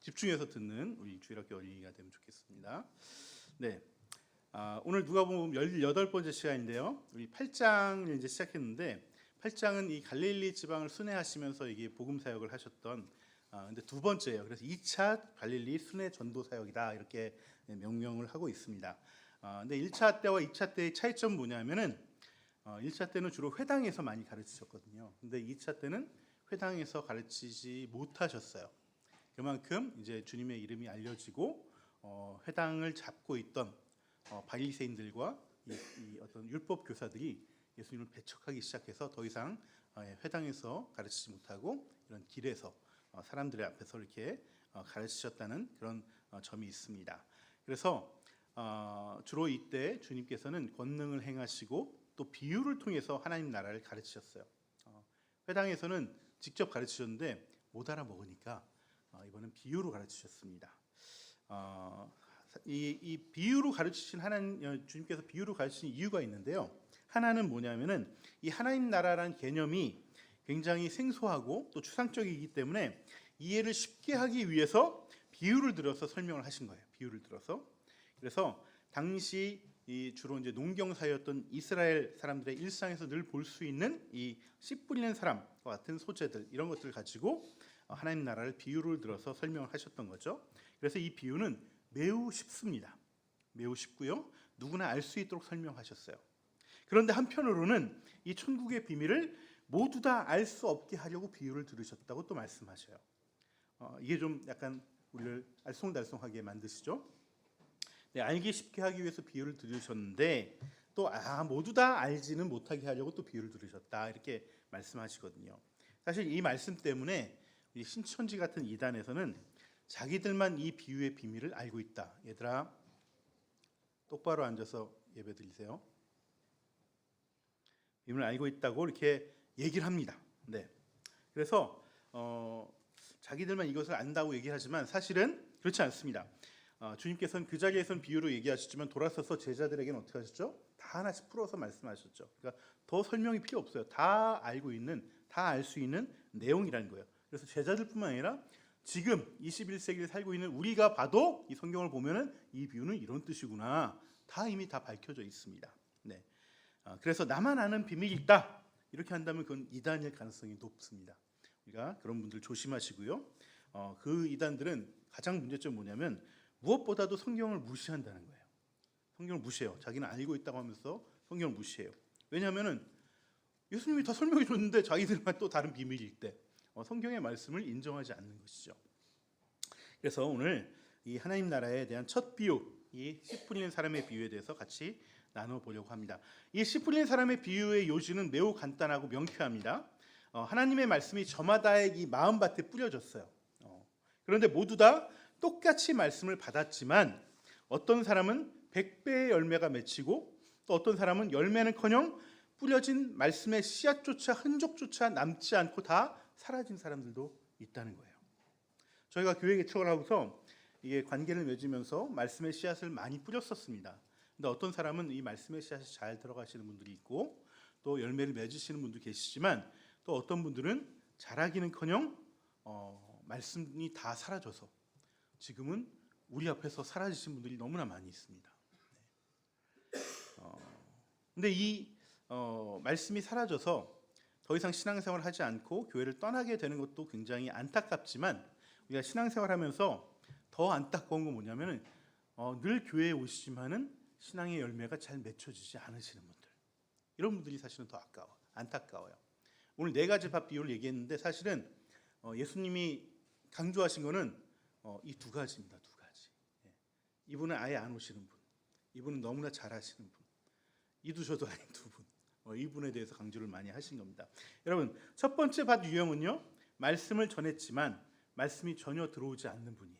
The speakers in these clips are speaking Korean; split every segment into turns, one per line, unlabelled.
집중해서 듣는 우리 주일학교 어린이가 되면 좋겠습니다. 네, 오늘 누가복음 18번째 시간인데요. 우리 8장을 이제 시작했는데 8장은 이 갈릴리 지방을 순회하시면서 이게 복음 사역을 하셨던 근데 두 번째예요. 그래서 2차 갈릴리 순회 전도 사역이다 이렇게 명명을 하고 있습니다. 근데 1차 때와 2차 때의 차이점은 뭐냐면은 1차 때는 주로 회당에서 많이 가르치셨거든요. 근데 2차 때는 회당에서 가르치지 못하셨어요. 그만큼 이제 주님의 이름이 알려지고 회당을 잡고 있던 바리새인들과 이 어떤 율법 교사들이 예수님을 배척하기 시작해서 더 이상 회당에서 가르치지 못하고 이런 길에서 사람들의 앞에서 이렇게 가르치셨다는 그런 점이 있습니다. 그래서 주로 이때 주님께서는 권능을 행하시고 또 비유를 통해서 하나님 나라를 가르치셨어요. 회당에서는 직접 가르치셨는데 못 알아먹으니까 이번엔 비유로 가르치셨습니다. 이 비유로 가르치신 하나님 주님께서 비유로 가르치신 이유가 있는데요. 하나는 뭐냐면은 이 하나님 나라라는 개념이 굉장히 생소하고 또 추상적이기 때문에 이해를 쉽게 하기 위해서 비유를 들어서 설명을 하신 거예요. 비유를 들어서. 그래서 당시 이 주로 이제 농경사였던 이스라엘 사람들의 일상에서 늘 볼 수 있는 이 씨 뿌리는 사람과 같은 소재들 이런 것들을 가지고 하나님 나라를 비유를 들어서 설명을 하셨던 거죠. 그래서 이 비유는 매우 쉽습니다. 매우 쉽고요. 누구나 알 수 있도록 설명하셨어요. 그런데 한편으로는 이 천국의 비밀을 모두 다 알 수 없게 하려고 비유를 들으셨다고 또 말씀하셔요. 이게 좀 약간 우리를 알쏭달쏭하게 만드시죠. 네, 알기 쉽게 하기 위해서 비유를 들으셨는데 또 모두 다 알지는 못하게 하려고 또 비유를 들으셨다 이렇게 말씀하시거든요. 사실 이 말씀 때문에 이 신천지 같은 이단에서는 자기들만 이 비유의 비밀을 알고 있다. 얘들아 똑바로 앉아서 예배 드리세요. 비밀을 알고 있다고 이렇게 얘기를 합니다. 네. 그래서 자기들만 이것을 안다고 얘기하지만 사실은 그렇지 않습니다. 주님께서는 그 자리에서는 비유로 얘기하셨지만 돌아서서 제자들에게는 어떻게 하셨죠? 다 하나씩 풀어서 말씀하셨죠. 그러니까 더 설명이 필요 없어요. 다 알고 있는, 다 알 수 있는 내용이라는 거예요. 그래서 제자들뿐만 아니라 지금 21세기를 살고 있는 우리가 봐도 이 성경을 보면은 이 비유는 이런 뜻이구나. 다 이미 다 밝혀져 있습니다. 네. 그래서 나만 아는 비밀이 있다. 이렇게 한다면 그건 이단일 가능성이 높습니다. 우리가 그런 분들 조심하시고요. 그 이단들은 가장 문제점이 뭐냐면 무엇보다도 성경을 무시한다는 거예요. 성경을 무시해요. 자기는 알고 있다고 하면서 성경을 무시해요. 왜냐하면은 예수님이 다 설명해 줬는데 자기들만 또 다른 비밀이 있대. 성경의 말씀을 인정하지 않는 것이죠. 그래서 오늘 이 하나님 나라에 대한 첫 비유, 이 씨 뿌리는 사람의 비유에 대해서 같이 나눠보려고 합니다. 이 씨 뿌리는 사람의 비유의 요지는 매우 간단하고 명쾌합니다. 하나님의 말씀이 저마다의 이 마음밭에 뿌려졌어요. 그런데 모두 다 똑같이 말씀을 받았지만 어떤 사람은 100배의 열매가 맺히고 또 어떤 사람은 열매는커녕 뿌려진 말씀의 씨앗조차 흔적조차 남지 않고 다 사라진 사람들도 있다는 거예요. 저희가 교회 개척을 하고서 이게 관계를 맺으면서 말씀의 씨앗을 많이 뿌렸었습니다. 근데 어떤 사람은 이 말씀의 씨앗이 잘 들어가시는 분들이 있고 또 열매를 맺으시는 분도 계시지만 또 어떤 분들은 자라기는커녕 말씀이 다 사라져서 지금은 우리 앞에서 사라지신 분들이 너무나 많이 있습니다. 근데 이 말씀이 사라져서 더 이상 신앙생활을 하지 않고 교회를 떠나게 되는 것도 굉장히 안타깝지만 우리가 신앙생활하면서 더 안타까운 건 뭐냐면은 늘 교회에 오시지만은 신앙의 열매가 잘 맺혀지지 않으시는 분들, 이런 분들이 사실은 더 안타까워요. 오늘 4가지 밥 비유를 얘기했는데 사실은 예수님이 강조하신 거는 이 2가지입니다. 2가지. 이분은 아예 안 오시는 분, 이분은 너무나 잘하시는 분, 이도 저도 아닌 2분, 이분에 대해서 강조를 많이 하신 겁니다. 여러분, 첫 번째 밭 유형은요, 말씀을 전했지만 말씀이 전혀 들어오지 않는 분이에요.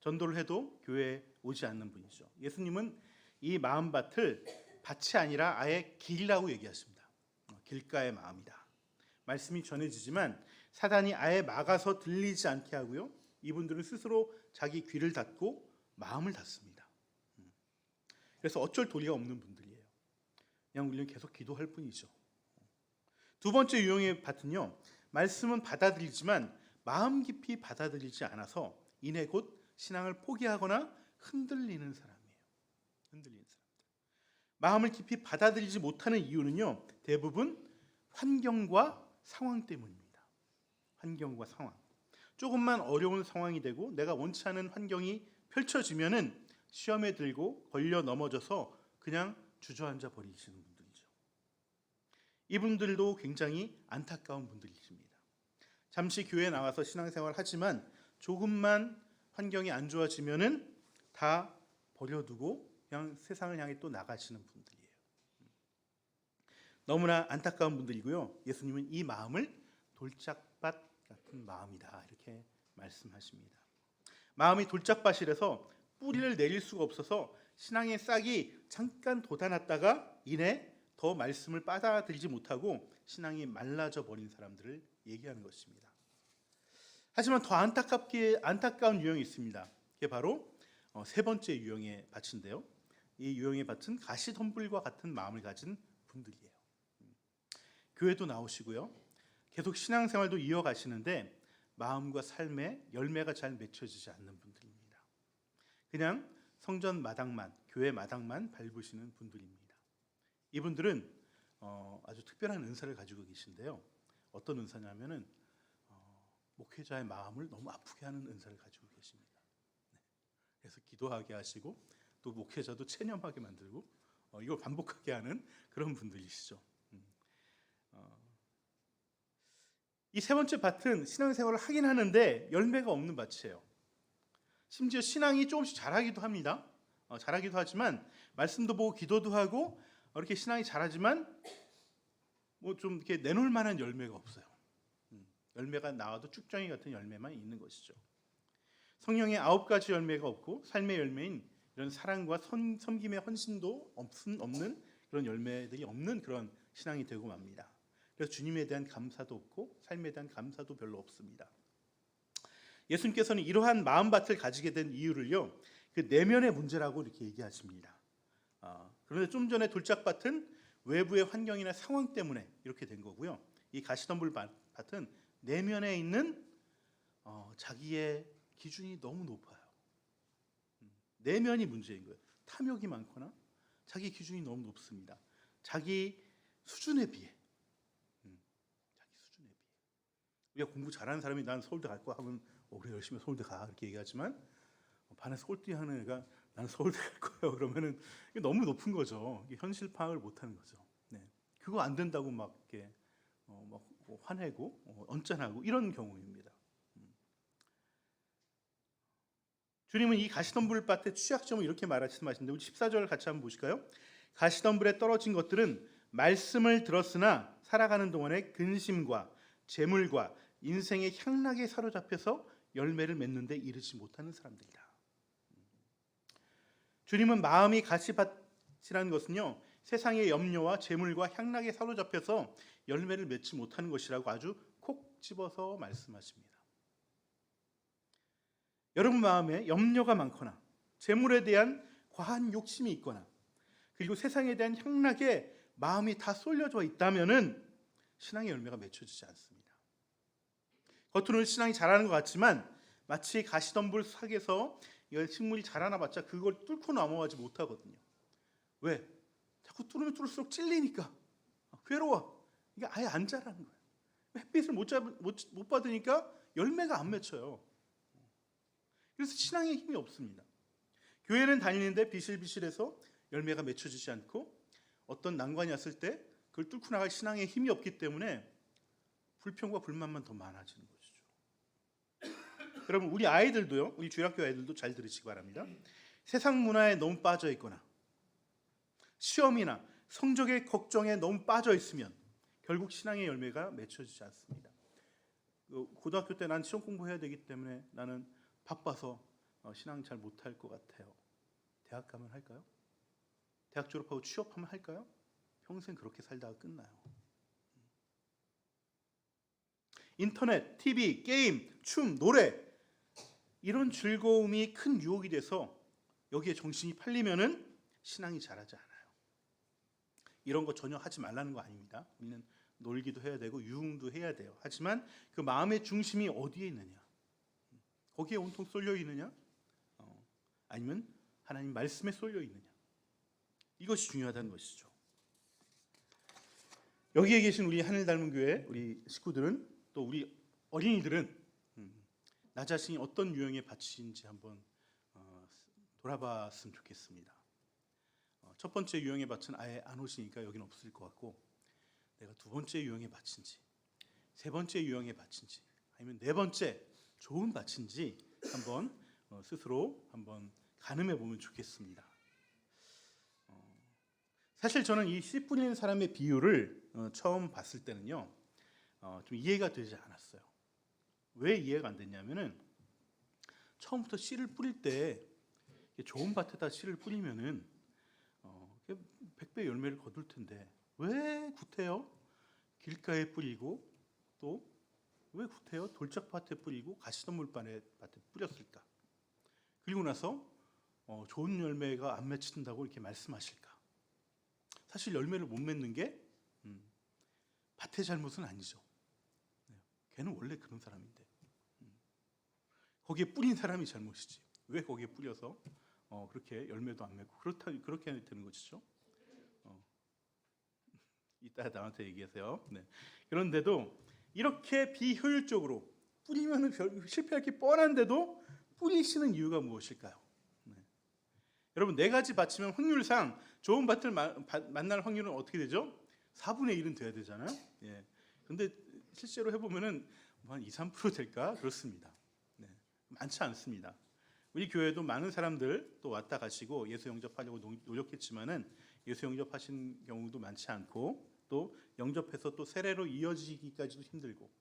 전도를 해도 교회에 오지 않는 분이죠. 예수님은 이 마음밭을 밭이 아니라 아예 길이라고 얘기하십니다. 길가의 마음이다. 말씀이 전해지지만 사단이 아예 막아서 들리지 않게 하고요. 이분들은 스스로 자기 귀를 닫고 마음을 닫습니다. 그래서 어쩔 도리가 없는 분들이에요. 그냥 우리는 계속 기도할 뿐이죠. 두 번째 유형의 밭은요, 말씀은 받아들이지만 마음 깊이 받아들이지 않아서 이내 곧 신앙을 포기하거나 흔들리는 사람이에요. 흔들리는 사람. 마음을 깊이 받아들이지 못하는 이유는요, 대부분 환경과 상황 때문입니다. 환경과 상황. 조금만 어려운 상황이 되고 내가 원치 않은 환경이 펼쳐지면은 시험에 들고 걸려 넘어져서 그냥 주저앉아 버리시는 분들이죠. 이분들도 굉장히 안타까운 분들이십니다. 잠시 교회에 나와서 신앙생활을 하지만 조금만 환경이 안 좋아지면은 다 버려두고 그냥 세상을 향해 또 나가시는 분들이에요. 너무나 안타까운 분들이고요. 예수님은 이 마음을 돌짝밭 같은 마음이다 이렇게 말씀하십니다. 마음이 돌짝밭이라서 뿌리를 내릴 수가 없어서 신앙의 싹이 잠깐 돋아났다가 이내 더 말씀을 받아들이지 못하고 신앙이 말라져 버린 사람들을 얘기하는 것입니다. 하지만 더 안타까운 유형이 있습니다. 그게 바로 세 번째 유형의 밭인데요. 이 유형의 밭은 가시덤불과 같은 마음을 가진 분들이에요. 교회도 나오시고요. 계속 신앙생활도 이어가시는데 마음과 삶에 열매가 잘 맺혀지지 않는 분들입니다. 그냥 성전 마당만, 교회 마당만 밟으시는 분들입니다. 이분들은 아주 특별한 은사를 가지고 계신데요. 어떤 은사냐면은 목회자의 마음을 너무 아프게 하는 은사를 가지고 계십니다. 그래서 기도하게 하시고 또 목회자도 체념하게 만들고 이걸 반복하게 하는 그런 분들이시죠. 이 세 번째 밭은 신앙생활을 하긴 하는데 열매가 없는 밭이에요. 심지어 신앙이 조금씩 자라기도 합니다. 자라기도 하지만 말씀도 보고 기도도 하고 이렇게 신앙이 자라지만 뭐 좀 이렇게 내놓을 만한 열매가 없어요. 열매가 나와도 쭉정이 같은 열매만 있는 것이죠. 성령의 9가지 열매가 없고 삶의 열매인 이런 사랑과 섬김의 헌신도 없는 그런 열매들이 없는 그런 신앙이 되고 맙니다. 그래서 주님에 대한 감사도 없고 삶에 대한 감사도 별로 없습니다. 예수님께서는 이러한 마음밭을 가지게 된 이유를요, 그 내면의 문제라고 이렇게 얘기하십니다. 그런데 좀 전에 돌짝밭은 외부의 환경이나 상황 때문에 이렇게 된 거고요. 이 가시덤불 밭은 내면에 있는 자기의 기준이 너무 높아요. 내면이 문제인 거예요. 탐욕이 많거나 자기 기준이 너무 높습니다. 자기 수준에 비해. 자기 수준에 비해. 우리가 공부 잘하는 사람이 난 서울대 갈 거야 하면 그래 열심히 서울대 가 이렇게 얘기하지만 반에서 꼴찌하는 애가 나는 서울대 갈 거예요 그러면은 이게 너무 높은 거죠. 이게 현실 파악을 못하는 거죠. 네. 그거 안 된다고 막 이렇게 막 화내고 언짢아하고 이런 경우입니다. 주님은 이 가시덤불 밭의 취약점을 이렇게 말씀하시는데 우리 14절 같이 한번 보실까요? 가시덤불에 떨어진 것들은 말씀을 들었으나 살아가는 동안에 근심과 재물과 인생의 향락에 사로잡혀서 열매를 맺는 데 이르지 못하는 사람들이다. 주님은 마음이 가시밭이라는 것은요, 세상의 염려와 재물과 향락에 사로잡혀서 열매를 맺지 못하는 것이라고 아주 콕 집어서 말씀하십니다. 여러분 마음에 염려가 많거나 재물에 대한 과한 욕심이 있거나 그리고 세상에 대한 향락에 마음이 다 쏠려져 있다면은 신앙의 열매가 맺혀지지 않습니다. 겉으로는 신앙이 자라는 것 같지만 마치 가시덤불 삭에서 식물이 자라나봤자 그걸 뚫고 넘어가지 못하거든요. 왜? 자꾸 뚫으면 뚫을수록 찔리니까 괴로워. 이게 아예 안 자라는 거예요. 햇빛을 못 받으니까 열매가 안 맺혀요. 그래서 신앙에 힘이 없습니다. 교회는 다니는데 비실비실해서 열매가 맺혀지지 않고 어떤 난관이 왔을 때 그걸 뚫고 나갈 신앙에 힘이 없기 때문에 불평과 불만만 더 많아지는 것이죠. 여러분 우리 아이들도요, 우리 주일학교 아이들도 잘 들으시기 바랍니다. 세상 문화에 너무 빠져 있거나 시험이나 성적의 걱정에 너무 빠져 있으면 결국 신앙의 열매가 맺혀지지 않습니다. 고등학교 때 난 시험 공부해야 되기 때문에 나는 바빠서 신앙 잘 못할 것 같아요. 대학 가면 할까요? 대학 졸업하고 취업하면 할까요? 평생 그렇게 살다가 끝나요. 인터넷, TV, 게임, 춤, 노래 이런 즐거움이 큰 유혹이 돼서 여기에 정신이 팔리면은 신앙이 자라지 않아요. 이런 거 전혀 하지 말라는 거 아닙니다. 우리는 놀기도 해야 되고 유흥도 해야 돼요. 하지만 그 마음의 중심이 어디에 있느냐? 거기에 온통 쏠려 있느냐? 아니면 하나님 말씀에 쏠려 있느냐? 이것이 중요하다는 것이죠. 여기에 계신 우리 하늘 닮은 교회 우리 식구들은 또 우리 어린이들은 나 자신이 어떤 유형의 밭인지 한번 돌아봤으면 좋겠습니다. 첫 번째 유형의 밭은 아예 안 오시니까 여기는 없을 것 같고, 내가 두 번째 유형의 밭인지, 세 번째 유형의 밭인지, 아니면 네 번째 좋은 밭인지 한번 스스로 한번 가늠해 보면 좋겠습니다. 사실 저는 이 씨 뿌리는 사람의 비유를 처음 봤을 때는요, 좀 이해가 되지 않았어요. 왜 이해가 안 됐냐면은, 처음부터 씨를 뿌릴 때 좋은 밭에다 씨를 뿌리면은 100배 열매를 거둘 텐데 왜 구태여 길가에 뿌리고 또 왜 구태여 돌짝밭에 뿌리고 가시덤불밭에 뿌렸을까? 그리고 나서 좋은 열매가 안 맺힌다고 이렇게 말씀하실까? 사실 열매를 못 맺는 게 밭의 잘못은 아니죠. 걔는 원래 그런 사람인데 거기에 뿌린 사람이 잘못이지. 왜 거기에 뿌려서 그렇게 열매도 안 맺고 그렇게 되는 것이죠. 이따 나한테 얘기하세요. 네. 그런데도 이렇게 비효율적으로 뿌리면 실패할 게 뻔한데도 뿌리시는 이유가 무엇일까요? 네. 여러분, 네 가지 밭이면 확률상 좋은 밭을 만날 확률은 어떻게 되죠? 4분의 1은 돼야 되잖아요. 예. 근데 실제로 해보면은 한 2, 3% 될까? 그렇습니다. 네. 많지 않습니다. 우리 교회도 많은 사람들 또 왔다 가시고 예수 영접하려고 노력했지만은 예수 영접하신 경우도 많지 않고, 또 영접해서 또 세례로 이어지기까지도 힘들고,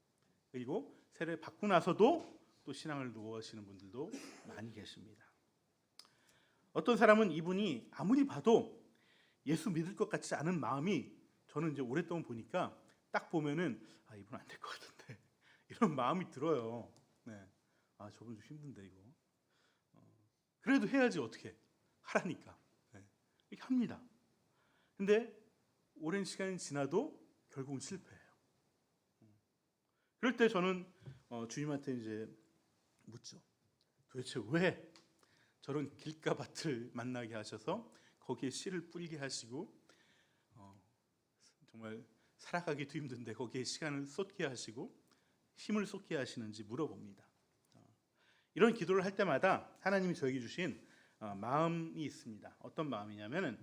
그리고 세례 받고 나서도 또 신앙을 놓으시는 분들도 많이 계십니다. 어떤 사람은 이분이 아무리 봐도 예수 믿을 것 같지 않은 마음이, 저는 이제 오랫동안 보니까 딱 보면은 이분 안 될 것 같은데 이런 마음이 들어요. 네. 저분 좀 힘든데 이거. 그래도 해야지 어떻게 하라니까. 네. 이렇게 합니다. 근데 오랜 시간이 지나도 결국은 실패해요. 그럴 때 저는 주님한테 이제 묻죠. 도대체 왜 저런 길가밭을 만나게 하셔서 거기에 씨를 뿌리게 하시고 정말 살아가기도 힘든데 거기에 시간을 쏟게 하시고 힘을 쏟게 하시는지 물어봅니다. 이런 기도를 할 때마다 하나님이 저에게 주신 마음이 있습니다. 어떤 마음이냐면은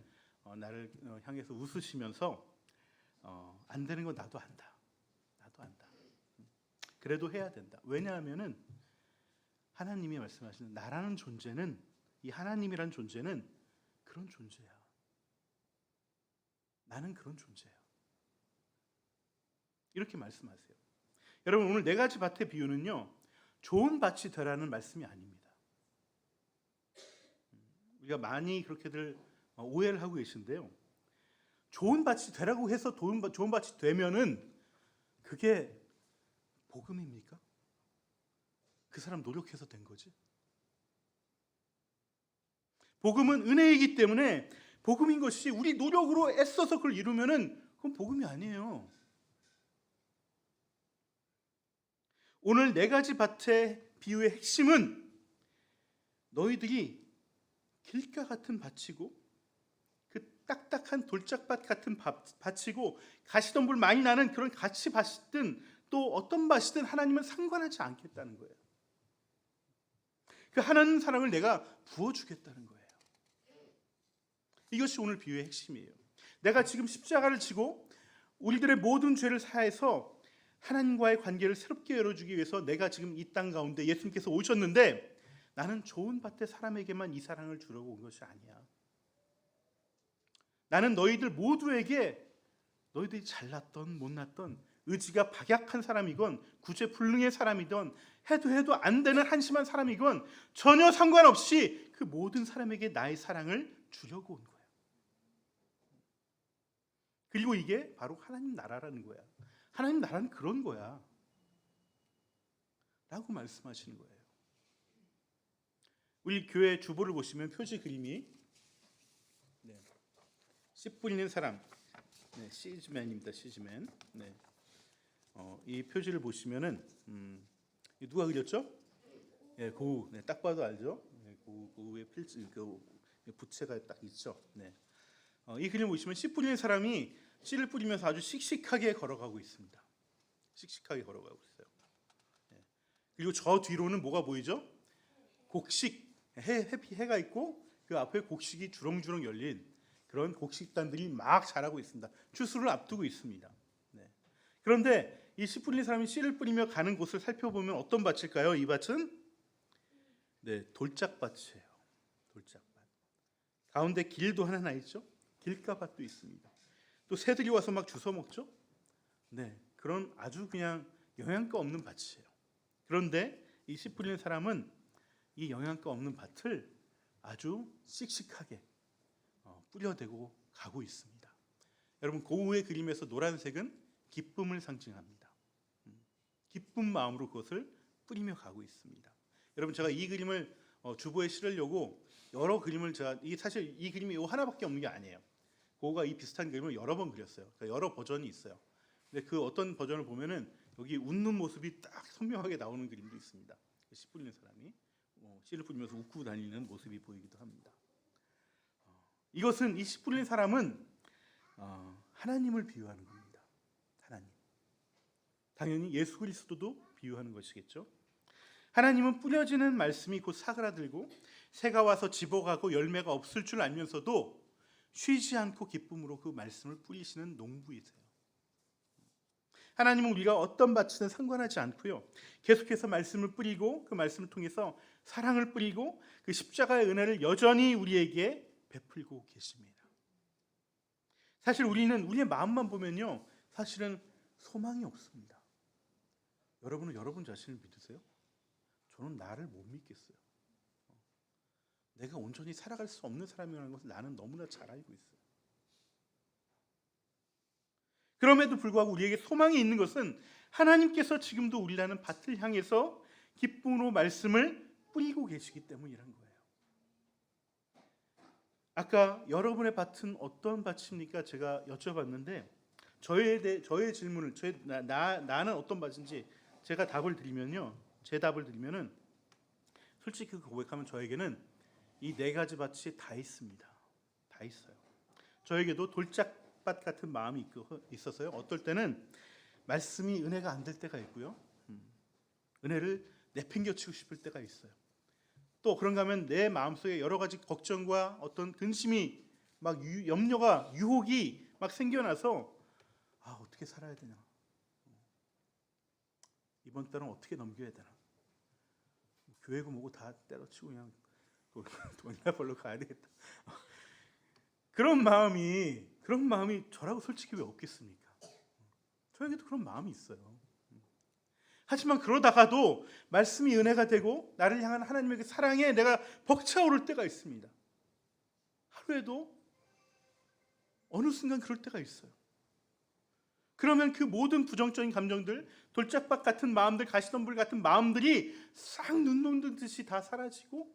나를 향해서 웃으시면서 안 되는 건 나도 안다. 나도 안다. 그래도 해야 된다. 왜냐하면은 하나님이 말씀하시는 나라는 존재는, 이 하나님이란 존재는 그런 존재야. 나는 그런 존재야. 이렇게 말씀하세요. 여러분, 오늘 네 가지 밭의 비유는요, 좋은 밭이 되라는 말씀이 아닙니다. 우리가 많이 그렇게들 오해를 하고 계신데요, 좋은 밭이 되라고 해서 좋은 밭이 되면은 그게 복음입니까? 그 사람 노력해서 된 거지. 복음은 은혜이기 때문에 복음인 것이, 우리 노력으로 애써서 그걸 이루면은 그건 복음이 아니에요. 오늘 네 가지 밭의 비유의 핵심은 너희들이 길가 같은 밭이고 그 딱딱한 돌짝밭 같은 밭이고 가시덤불 많이 나는 그런 가치 밭이든 또 어떤 밭이든 하나님은 상관하지 않겠다는 거예요. 그 하나님 사랑을 내가 부어주겠다는 거예요. 이것이 오늘 비유의 핵심이에요. 내가 지금 십자가를 지고 우리들의 모든 죄를 사해서 하나님과의 관계를 새롭게 열어주기 위해서 내가 지금 이 땅 가운데 예수님께서 오셨는데, 나는 좋은 밭의 사람에게만 이 사랑을 주려고 온 것이 아니야. 나는 너희들 모두에게, 너희들이 잘났던 못났던, 의지가 박약한 사람이건 구제불능의 사람이건 해도 안 되는 한심한 사람이건 전혀 상관없이 그 모든 사람에게 나의 사랑을 주려고 온 거야. 그리고 이게 바로 하나님 나라라는 거야. 하나님 나라는 그런 거야 라고 말씀하시는 거예요. 우리 교회 주보를 보시면 표지 그림이 씨 뿌리는 사람, 시즈맨입니다. 시즈맨. 이 표지를 보시면은 누가 그렸죠? 예, 고우. 네, 딱 봐도 알죠? 네, 고우의 필지 그 부채가 딱 있죠. 네. 이 그림 보시면 씨 뿌리는 사람이 씨를 뿌리면서 아주 씩씩하게 걸어가고 있습니다. 씩씩하게 걸어가고 있어요. 네. 그리고 저 뒤로는 뭐가 보이죠? 곡식, 해가 있고 그 앞에 곡식이 주렁주렁 열린 그런 곡식단들이 막 자라고 있습니다. 추수를 앞두고 있습니다. 네. 그런데 이 씨 뿌리는 사람이 씨를 뿌리며 가는 곳을 살펴보면 어떤 밭일까요? 이 밭은 네, 돌짝밭이에요. 돌짝밭. 가운데 길도 하나 나 있죠? 길가밭도 있습니다. 또 새들이 와서 막 주워 먹죠? 네, 그런 아주 그냥 영양가 없는 밭이에요. 그런데 이 씨 뿌리는 사람은 이 영양가 없는 밭을 아주 씩씩하게 뿌려대고 가고 있습니다. 여러분, 고우의 그림에서 노란색은 기쁨을 상징합니다. 기쁜 마음으로 그것을 뿌리며 가고 있습니다. 여러분, 제가 이 그림을 주보에 실으려고 여러 그림을 사실 이 그림이 이 하나밖에 없는 게 아니에요. 고우가 이 비슷한 그림을 여러 번 그렸어요. 그러니까 여러 버전이 있어요. 근데 그 어떤 버전을 보면은 여기 웃는 모습이 딱 선명하게 나오는 그림도 있습니다. 씨 뿌리는 사람이 씨를 뿌리면서 웃고 다니는 모습이 보이기도 합니다. 이것은 이 씨 뿌리는 사람은 하나님을 비유하는 겁니다. 하나님. 당연히 예수 그리스도도 비유하는 것이겠죠. 하나님은 뿌려지는 말씀이 곧 사그라들고 새가 와서 집어가고 열매가 없을 줄 알면서도 쉬지 않고 기쁨으로 그 말씀을 뿌리시는 농부이세요. 하나님은 우리가 어떤 밭이든 상관하지 않고요, 계속해서 말씀을 뿌리고 그 말씀을 통해서 사랑을 뿌리고 그 십자가의 은혜를 여전히 우리에게 베풀고 계십니다. 사실 우리는 우리의 마음만 보면요, 사실은 소망이 없습니다. 여러분은 여러분 자신을 믿으세요? 저는 나를 못 믿겠어요. 내가 온전히 살아갈 수 없는 사람이라는 것을 나는 너무나 잘 알고 있어요. 그럼에도 불구하고 우리에게 소망이 있는 것은 하나님께서 지금도 우리라는 밭을 향해서 기쁨으로 말씀을 뿌리고 계시기 때문이란 거예요. 아까 여러분의 밭은 어떤 밭입니까? 제가 여쭤봤는데 저의 질문을 나는 어떤 밭인지 제가 답을 드리면요, 제 답을 드리면은 솔직히 고백하면 저에게는 이 네 가지 밭이 다 있습니다. 다 있어요. 저에게도 돌짝밭 같은 마음이 있어서요, 어떨 때는 말씀이 은혜가 안 될 때가 있고요, 은혜를 내팽겨치고 싶을 때가 있어요. 또 그런가 하면 내 마음속에 여러 가지 걱정과 어떤 근심이 막 염려가 유혹이 막 생겨나서 어떻게 살아야 되나, 이번 달은 어떻게 넘겨야 되나, 교회고 뭐고 다 때려치고 그냥 돈이나 벌러 가야 되겠다. 그런 마음이 저라고 솔직히 왜 없겠습니까? 저에게도 그런 마음이 있어요. 하지만 그러다가도 말씀이 은혜가 되고 나를 향한 하나님의 그 사랑에 내가 벅차오를 때가 있습니다. 하루에도 어느 순간 그럴 때가 있어요. 그러면 그 모든 부정적인 감정들, 돌짝밭 같은 마음들, 가시덤불 같은 마음들이 싹 눈 녹듯이 다 사라지고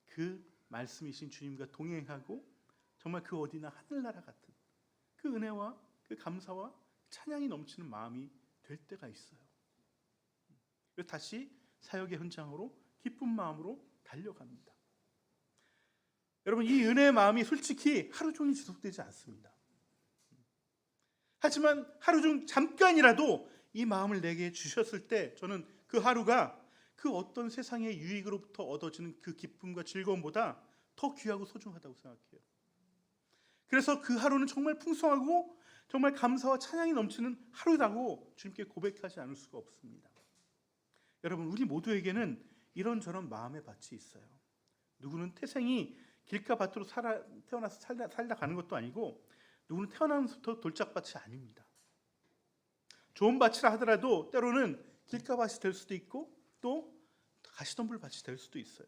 그 말씀이신 주님과 동행하고 정말 그 어디나 하늘나라 같은 그 은혜와 그 감사와 찬양이 넘치는 마음이 될 때가 있어요. 그래서 다시 사역의 현장으로 기쁜 마음으로 달려갑니다. 여러분, 이 은혜의 마음이 솔직히 하루 종일 지속되지 않습니다. 하지만 하루 중 잠깐이라도 이 마음을 내게 주셨을 때 저는 그 하루가 그 어떤 세상의 유익으로부터 얻어지는 그 기쁨과 즐거움보다 더 귀하고 소중하다고 생각해요. 그래서 그 하루는 정말 풍성하고 정말 감사와 찬양이 넘치는 하루라고 주님께 고백하지 않을 수가 없습니다. 여러분, 우리 모두에게는 이런저런 마음의 밭이 있어요. 누구는 태생이 길가밭으로 태어나서 살다 가는 것도 아니고, 누구는 태어나면서부터 돌짝밭이 아닙니다. 좋은 밭이라 하더라도 때로는 길가밭이 될 수도 있고 또 가시덤불 밭이 될 수도 있어요.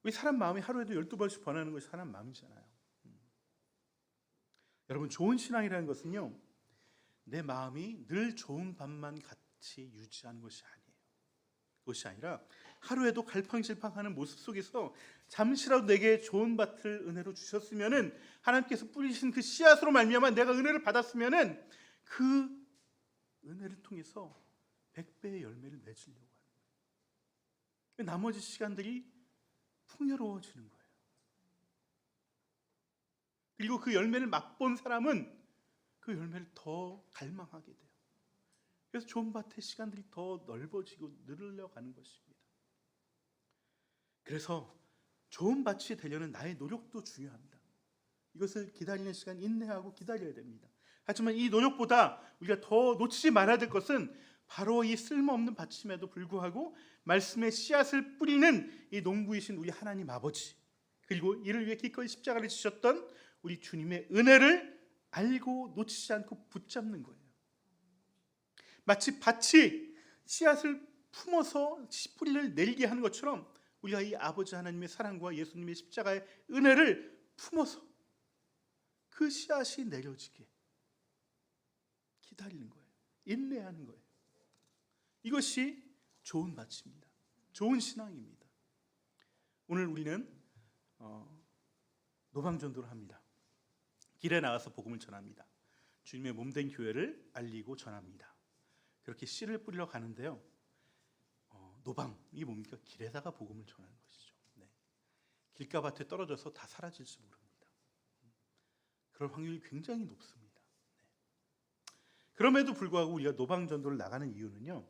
우리 사람 마음이 하루에도 12번씩 변하는 것이 사람 마음이잖아요. 여러분, 좋은 신앙이라는 것은요, 내 마음이 늘 좋은 밭만 같이 유지하는 것이 아니에요. 그것이 아니라 하루에도 갈팡질팡하는 모습 속에서 잠시라도 내게 좋은 밭을 은혜로 주셨으면은, 하나님께서 뿌리신 그 씨앗으로 말미암아 내가 은혜를 받았으면은 그 은혜를 통해서 100배의 열매를 맺으려고 하는 거예요. 나머지 시간들이 풍요로워지는 거예요. 그리고 그 열매를 맛본 사람은 그 열매를 더 갈망하게 돼요. 그래서 좋은 밭의 시간들이 더 넓어지고 늘어가는 것입니다. 그래서 좋은 밭이 되려는 나의 노력도 중요합니다. 이것을 기다리는 시간 인내하고 기다려야 됩니다. 하지만 이 노력보다 우리가 더 놓치지 말아야 될 것은 바로 이 쓸모없는 밭임에도 불구하고 말씀의 씨앗을 뿌리는 이 농부이신 우리 하나님 아버지, 그리고 이를 위해 기꺼이 십자가를 지셨던 우리 주님의 은혜를 알고 놓치지 않고 붙잡는 거예요. 마치 밭이 씨앗을 품어서 뿌리를 내리게 하는 것처럼 우리가 이 아버지 하나님의 사랑과 예수님의 십자가의 은혜를 품어서 그 씨앗이 내려지게 기다리는 거예요. 인내하는 거예요. 이것이 좋은 밭입니다. 좋은 신앙입니다. 오늘 우리는 노방전도를 합니다. 길에 나가서 복음을 전합니다. 주님의 몸된 교회를 알리고 전합니다. 그렇게 씨를 뿌리러 가는데요. 노방이 뭡니까? 길에다가 복음을 전하는 것이죠. 네. 길가밭에 떨어져서 다 사라질지 모릅니다. 그럴 확률이 굉장히 높습니다. 네. 그럼에도 불구하고 우리가 노방전도를 나가는 이유는요,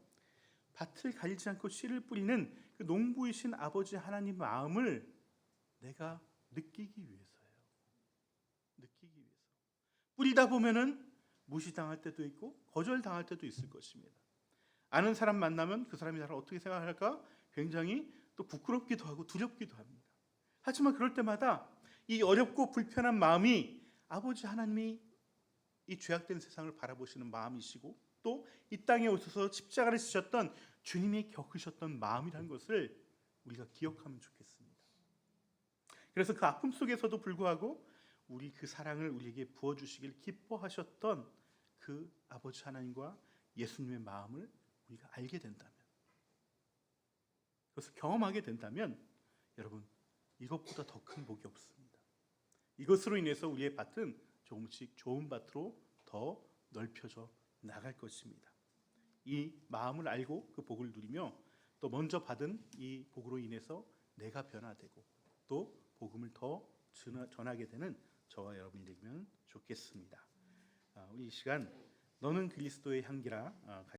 밭을 갈지 않고 씨를 뿌리는 그 농부이신 아버지 하나님 마음을 내가 느끼기 위해서예요. 느끼기 위해서. 뿌리다 보면은 무시당할 때도 있고 거절당할 때도 있을 것입니다. 아는 사람 만나면 그 사람이 나를 어떻게 생각할까 굉장히 또 부끄럽기도 하고 두렵기도 합니다. 하지만 그럴 때마다 이 어렵고 불편한 마음이 아버지 하나님이 이 죄악된 세상을 바라보시는 마음이시고 또 이 땅에 오셔서 십자가를 지셨던 주님이 겪으셨던 마음이라는 것을 우리가 기억하면 좋겠습니다. 그래서 그 아픔 속에서도 불구하고 우리 그 사랑을 우리에게 부어주시길 기뻐하셨던 그 아버지 하나님과 예수님의 마음을 우리가 알게 된다면, 그것을 경험하게 된다면 여러분, 이것보다 더 큰 복이 없습니다. 이것으로 인해서 우리의 밭은 조금씩 좋은 밭으로 더 넓혀져 나갈 것입니다. 이 마음을 알고 그 복을 누리며 또 먼저 받은 이 복으로 인해서 내가 변화되고 또 복음을 더 전하게 되는 저와 여러분이 되면 좋겠습니다. 우리 이 시간 너는 그리스도의 향기라